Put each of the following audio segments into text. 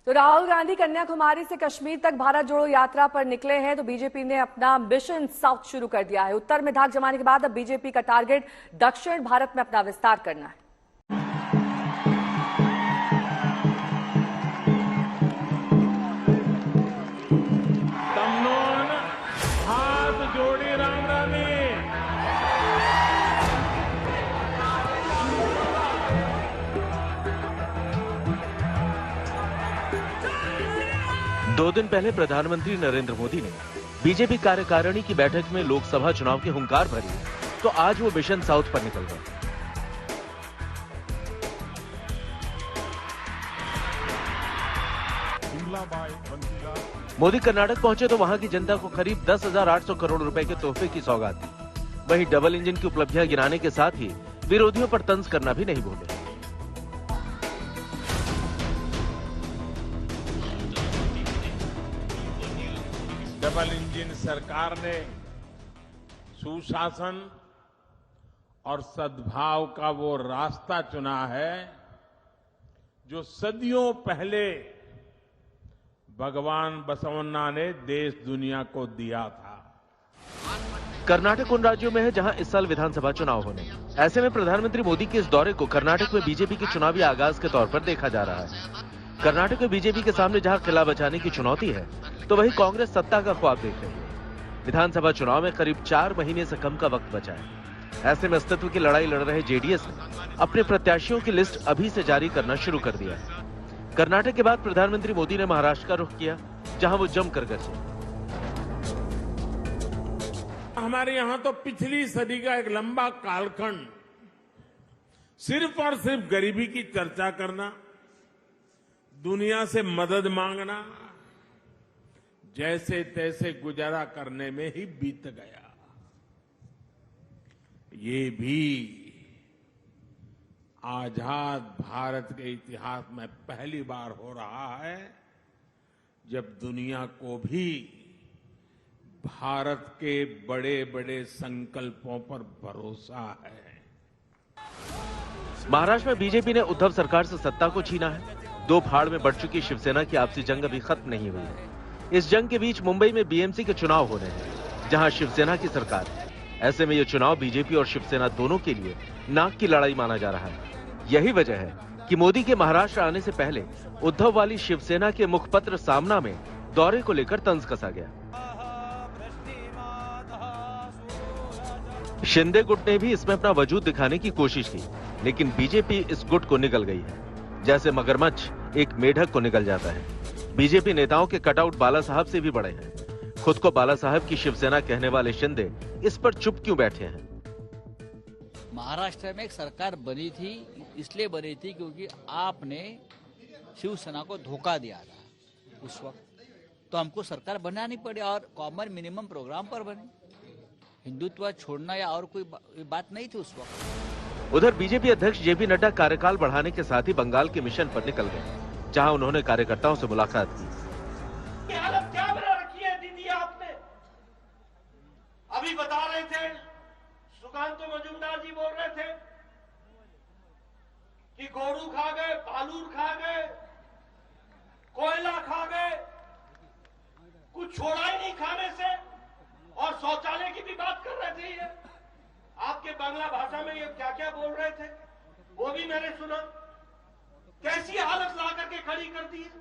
तो राहुल गांधी कन्याकुमारी से कश्मीर तक भारत जोड़ो यात्रा पर निकले हैं। तो बीजेपी ने अपना मिशन साउथ शुरू कर दिया है। उत्तर में धाक जमाने के बाद अब बीजेपी का टारगेट दक्षिण भारत में अपना विस्तार करना है। हाथ जोड़ी राम रामी। 2 दिन पहले प्रधानमंत्री नरेंद्र मोदी ने बीजेपी कार्यकारिणी की बैठक में लोकसभा चुनाव की हुंकार भरी, तो आज वो मिशन साउथ पर निकल गए। मोदी कर्नाटक पहुंचे तो वहां की जनता को करीब 10,800 करोड़ रुपए के तोहफे की सौगात दी। वहीं डबल इंजन की उपलब्धियां गिनाने के साथ ही विरोधियों पर तंज करना भी नहीं भूले। डबल इंजन सरकार ने सुशासन और सद्भाव का वो रास्ता चुना है जो सदियों पहले भगवान बसवन्ना ने देश दुनिया को दिया था। कर्नाटक उन राज्यों में है जहां इस साल विधानसभा चुनाव होने। ऐसे में प्रधानमंत्री मोदी के इस दौरे को कर्नाटक में बीजेपी के चुनावी आगाज के तौर पर देखा जा रहा है। कर्नाटक में बीजेपी के सामने जहां किला बचाने की चुनौती है, तो वहीं कांग्रेस सत्ता का ख्वाब देख रही है। विधानसभा चुनाव में करीब 4 महीने से कम का वक्त बचा है। ऐसे में अस्तित्व की लड़ाई लड़ रहे जेडीएस ने अपने प्रत्याशियों की लिस्ट अभी से जारी करना शुरू कर दिया है। कर्नाटक के बाद प्रधानमंत्री मोदी ने महाराष्ट्र का रुख किया, जहां वो जमकर गरजे। हमारे यहां तो पिछली सदी का एक लंबा कालखंड सिर्फ और सिर्फ गरीबी की चर्चा करना, दुनिया से मदद मांगना, जैसे तैसे गुजारा करने में ही बीत गया। ये भी आजाद भारत के इतिहास में पहली बार हो रहा है जब दुनिया को भी भारत के बड़े बड़े संकल्पों पर भरोसा है। महाराष्ट्र में बीजेपी ने उद्धव सरकार से सत्ता को छीना है। 2 फाड़ में बढ़ चुकी शिवसेना की आपसी जंग अभी खत्म नहीं हुई है। इस जंग के बीच मुंबई में बीएमसी के चुनाव हो रहे हैं, जहां शिवसेना की सरकार है। ऐसे में यह चुनाव बीजेपी और शिवसेना दोनों के लिए नाक की लड़ाई माना जा रहा है। यही वजह है कि मोदी के महाराष्ट्र आने से पहले उद्धव वाली शिवसेना के मुखपत्र सामना में दौरे को लेकर तंज कसा गया। शिंदे गुट ने भी इसमें अपना वजूद दिखाने की कोशिश की, लेकिन बीजेपी इस गुट को निगल गई है, जैसे मगरमच्छ एक मेढक को निगल जाता है। बीजेपी नेताओं के कटआउट बाला साहब से भी बड़े हैं। खुद को बाला साहब की शिवसेना कहने वाले शिंदे इस पर चुप क्यों बैठे हैं? महाराष्ट्र में एक सरकार बनी थी, इसलिए बनी थी क्योंकि आपने शिवसेना को धोखा दिया था उस वक्त, तो हमको सरकार बनानी पड़ी और कॉमन मिनिमम प्रोग्राम पर बनी। हिंदुत्व छोड़ना या और कोई बात नहीं थी उस वक्त। उधर बीजेपी अध्यक्ष जेपी नड्डा कार्यकाल बढ़ाने के साथ ही बंगाल के मिशन पर निकल गए, जहां उन्होंने कार्यकर्ताओं से मुलाकात की। हालत क्या बना रखी है दीदी आपने? अभी बता रहे थे, सुकांत मजूमदार जी बोल रहे थे कि गोरू खा गए, बालूर खा गए, कोयला खा गए, कुछ छोड़ा ही नहीं खाने से, और शौचालय की भी बात कर रहे थे। ये आपके बांग्ला भाषा में ये क्या क्या बोल रहे थे वो भी मैंने सुना। कैसी हालत ला करके खड़ी कर दी है।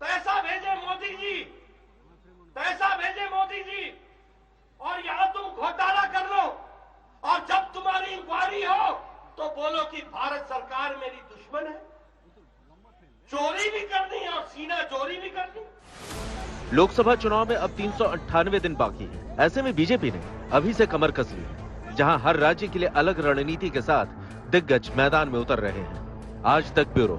पैसा भेजे मोदी जी, पैसा भेजे मोदी जी, और यहां तुम घोटाला कर लो, और जब तुम्हारी इंक्वायरी हो तो बोलो कि भारत सरकार मेरी दुश्मन है। चोरी भी करनी और सीना चोरी भी करनी। लोकसभा चुनाव में अब 398 दिन बाकी है। ऐसे में बीजेपी ने अभी से कमर कस ली है, जहां हर राज्य के लिए अलग रणनीति के साथ दिग्गज मैदान में उतर रहे हैं। आज तक ब्यूरो।